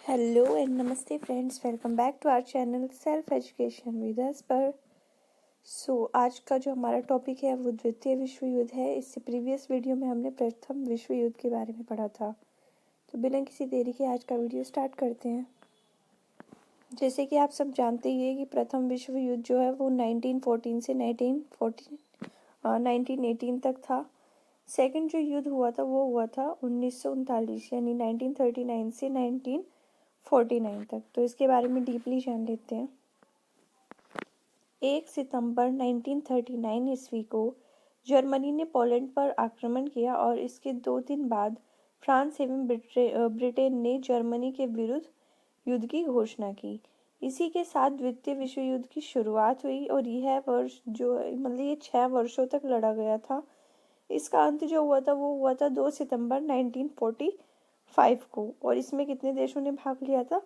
Hello and नमस्ते friends, welcome back to our channel self education with us पर। आज का जो हमारा टॉपिक है वो द्वितीय विश्व युद्ध है। इससे प्रीवियस वीडियो में हमने प्रथम विश्व युद्ध के बारे में पढ़ा था। तो बिना किसी देरी के आज का वीडियो स्टार्ट करते हैं। जैसे कि आप सब जानते ही हैं कि प्रथम विश्व युद्ध जो है वो 1914 से 1918 तक था। सेकंड जो युद्ध हुआ था वो हुआ था 1939 यानी 1939 से 1949 तक। तो इसके बारे में डीपली जान लेते हैं। 1 सितंबर 1939 ईस्वी को जर्मनी ने पोलैंड पर आक्रमण किया और इसके 2 दिन बाद फ्रांस एवं ब्रिटेन ने जर्मनी के विरुद्ध युद्ध की घोषणा की। इसी के साथ द्वितीय विश्व युद्ध की शुरुआत हुई और यह वर्ष जो ये 6 वर्षों तक लड़ा गया था। इसका अंत जो हुआ था वो हुआ था 2 सितंबर 1945 को और इसमें कितने देशों ने भाग लिया था?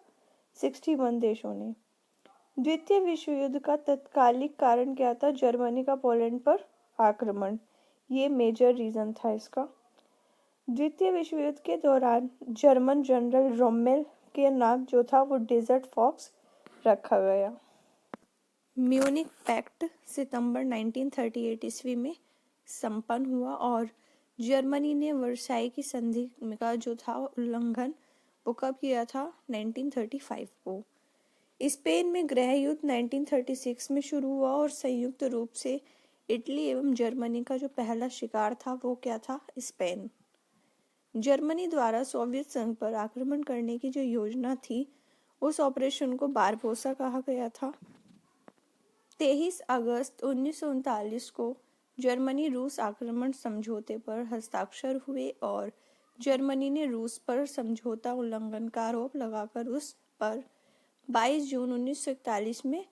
61 देशों ने। द्वितीय विश्व युद्ध का तत्कालिक कारण क्या था? जर्मनी का पोलैंड पर आक्रमण। ये मेजर रीजन था इसका। द्वितीय विश्व युद्ध के दौरान जर्मन जनरल रोमेल के नाम जो था वो डेजर्ट फॉक्स रखा गया। म्यूनिक पैक्ट सितंबर 1938 ईस्वी में संपन्न हुआ और जर्मनी ने वर्साई की संधि का जो था उल्लंघन वो कब किया था? 1935 को। स्पेन में गृह युद्ध 1936 में शुरू हुआ और संयुक्त रूप से इटली एवं जर्मनी का जो पहला शिकार था वो क्या था? स्पेन। जर्मनी द्वारा सोवियत संघ पर आक्रमण करने की जो योजना थी उस ऑपरेशन को बारबोसा कहा गया था। 23 अगस्त 1939 को जर्मनी रूस आक्रमण समझौते पर हस्ताक्षर हुए और जर्मनी ने रूस पर समझौता उल्लंघन का आरोप लगाकर उस पर 22 जून 1941 में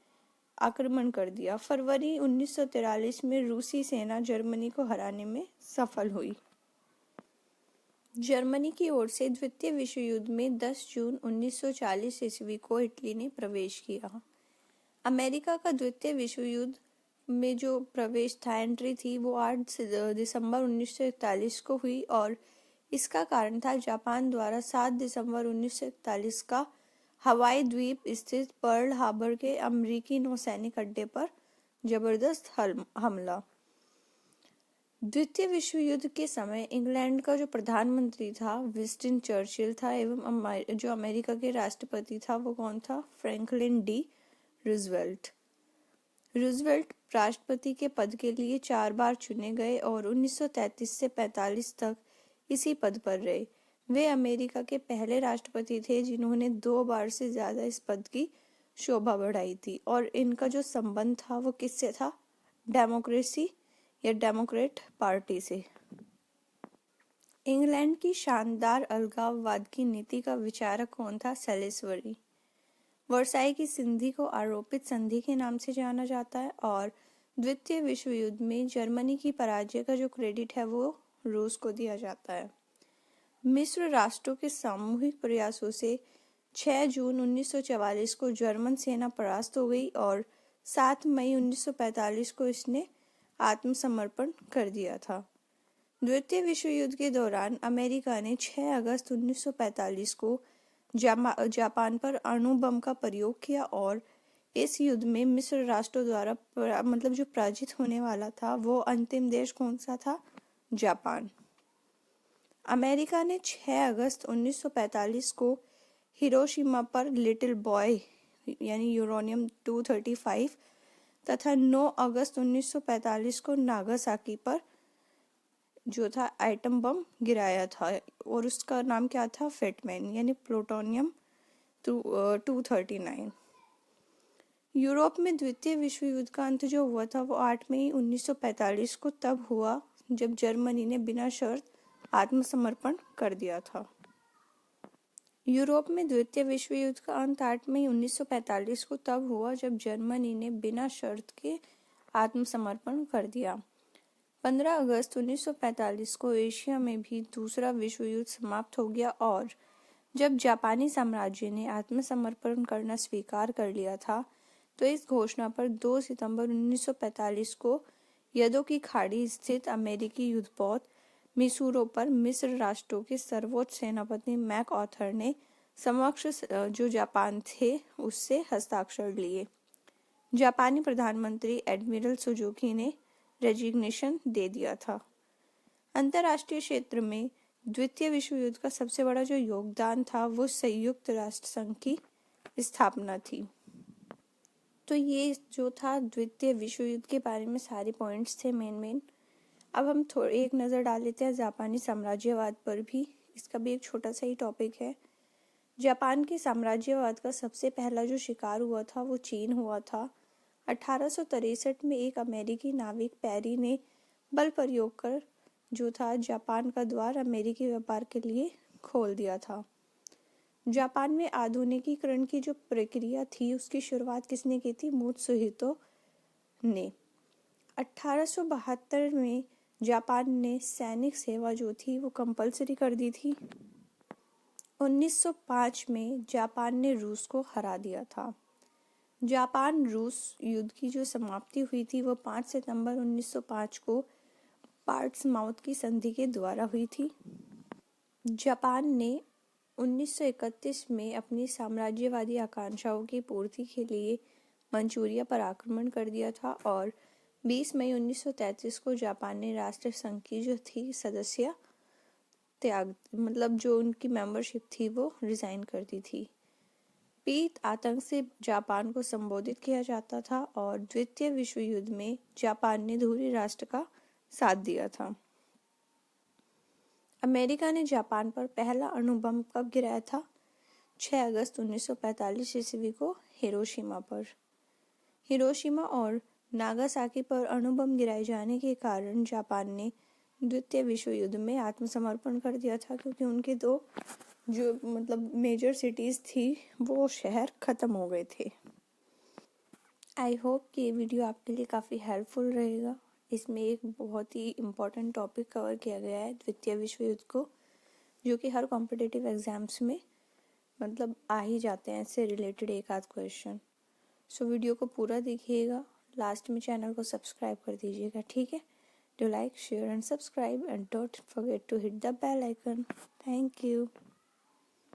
आक्रमण कर दिया। फरवरी 1943 में रूसी सेना जर्मनी को हराने में सफल हुई। जर्मनी की ओर से द्वितीय विश्व युद्ध में 10 जून 1940 ईस्वी को इटली ने प्रवेश किया। अमेरिका का द्वितीय विश्व युद्ध में जो प्रवेश था, एंट्री थी, वो 8 दिसंबर 1941 को हुई और इसका कारण था जापान द्वारा 7 दिसंबर 1941 का हवाई द्वीप स्थित पर्ल हार्बर के अमेरिकी नौसैनिक अड्डे पर जबरदस्त हमला। द्वितीय विश्व युद्ध के समय इंग्लैंड का जो प्रधानमंत्री था विंस्टन चर्चिल था एवं जो अमेरिका के राष्ट्रपति था वो कौन था? Franklin D Roosevelt. रूजवेल्ट राष्ट्रपति के पद के लिए 4 बार चुने गए और 1933 से 45 तक इसी पद पर रहे। वे अमेरिका के पहले राष्ट्रपति थे जिन्होंने 2 बार से ज्यादा इस पद की शोभा बढ़ाई थी और इनका जो संबंध था वो किससे था? डेमोक्रेसी या डेमोक्रेट पार्टी से। इंग्लैंड की शानदार अलगाववाद की नीति का विचारक कौन था? सैलिसबरी। वर्साई की संधि को आरोपित संधि के नाम से जाना जाता है और द्वितीय विश्व युद्ध में जर्मनी की पराजय का जो क्रेडिट है वो रूस को दिया जाता है। मिस्र राष्ट्रों के सामूहिक प्रयासों से 6 जून 1944 को जर्मन सेना परास्त हो गई और 7 मई 1945 को इसने आत्मसमर्पण कर दिया था। द्वितीय विश्व युद्ध के दौरान अमेरिका ने 6 अगस्त 1945 को जापान पर अणु बम का प्रयोग किया और इस युद्ध में मिस्र राष्ट्र द्वारा जो पराजित होने वाला था वो अंतिम देश कौन सा था? जापान। अमेरिका ने 6 अगस्त 1945 को हिरोशिमा पर लिटिल बॉय यानी यूरेनियम 235 तथा 9 अगस्त 1945 को नागासाकी पर जो था एटम बम गिराया था और उसका नाम क्या था? फेटमैन यानी प्लूटोनियम 239। यूरोप में द्वितीय विश्व युद्ध का अंत जो हुआ था वो 8 मई 1945 को तब हुआ जब जर्मनी ने बिना शर्त आत्मसमर्पण कर दिया था। यूरोप में द्वितीय विश्व युद्ध का अंत 8 मई 1945 को तब हुआ जब जर्मनी ने बिना शर्त के आत्मसमर्पण कर दिया। 15 अगस्त 1945 को एशिया में भी दूसरा विश्व युद्ध समाप्त हो गया और जब जापानी साम्राज्य ने आत्मसमर्पण करना स्वीकार कर लिया था तो इस घोषणा पर 2 सितंबर 1945 को यदों की खाड़ी स्थित अमेरिकी युद्धपोत मिसूरो पर मिस्र राष्ट्रों के सर्वोच्च सेनापति मैक आर्थर ने समक्ष जो जापान थे उससे हस्ताक्षर लिए। जापानी प्रधानमंत्री एडमिरल सुजुकी ने रेजिग्नेशन दे दिया था। अंतर्राष्ट्रीय क्षेत्र में द्वितीय विश्व युद्ध का सबसे बड़ा जो योगदान था वो संयुक्त राष्ट्र संघ की स्थापना थी। तो ये जो था द्वितीय विश्व युद्ध के बारे में सारे पॉइंट्स थे मेन। अब हम थोड़ी एक नज़र डाल लेते हैं जापानी साम्राज्यवाद पर भी। इसका भी एक छोटा सा ही टॉपिक है। जापान के साम्राज्यवाद का सबसे पहला जो शिकार हुआ था वो चीन हुआ था। 1863 में एक अमेरिकी नाविक पेरी ने बल प्रयोग कर जो था जापान का द्वार अमेरिकी व्यापार के लिए खोल दिया था। जापान में आधुनिकीकरण की जो प्रक्रिया थी उसकी शुरुआत किसने की थी? मुत्सुहितो ने। 1872 में जापान ने सैनिक सेवा जो थी वो कंपलसरी कर दी थी। 1905 में जापान ने रूस को हरा दिया था। जापान रूस युद्ध की जो समाप्ति हुई थी वो 5 सितंबर 1905 को पोर्ट्समाउथ की संधि के द्वारा हुई थी। जापान ने 1931 में अपनी साम्राज्यवादी आकांक्षाओं की पूर्ति के लिए मंचूरिया पर आक्रमण कर दिया था और 20 मई 1933 को जापान ने राष्ट्र संघ की जो थी सदस्य जो उनकी मेंबरशिप थी वो रिजाइन कर दी थी। पीत आतंक से जापान को संबोधित किया जाता था और द्वितीय विश्व युद्ध में जापान ने धुरी राष्ट्र का साथ दिया था। अमेरिका ने जापान पर पहला अणु बम कब गिराया था? 6 अगस्त 1945 ईस्वी को हिरोशिमा पर। हिरोशिमा और नागासाकी पर अणु बम गिराए जाने के कारण जापान ने द्वितीय विश्व युद्ध में आत्मसमर्पण कर दिया था, क्योंकि उनके दो जो मेजर सिटीज़ थी वो शहर ख़त्म हो गए थे। आई होप कि ये वीडियो आपके लिए काफ़ी हेल्पफुल रहेगा। इसमें एक बहुत ही इम्पोर्टेंट टॉपिक कवर किया गया है द्वितीय विश्व युद्ध को, जो कि हर कॉम्पिटिटिव एग्जाम्स में आ ही जाते हैं इससे रिलेटेड एक आध क्वेश्चन। सो वीडियो को पूरा देखिएगा, लास्ट में चैनल को सब्सक्राइब कर दीजिएगा, ठीक है? Do like, share and subscribe and don't forget to hit the bell icon. Thank you.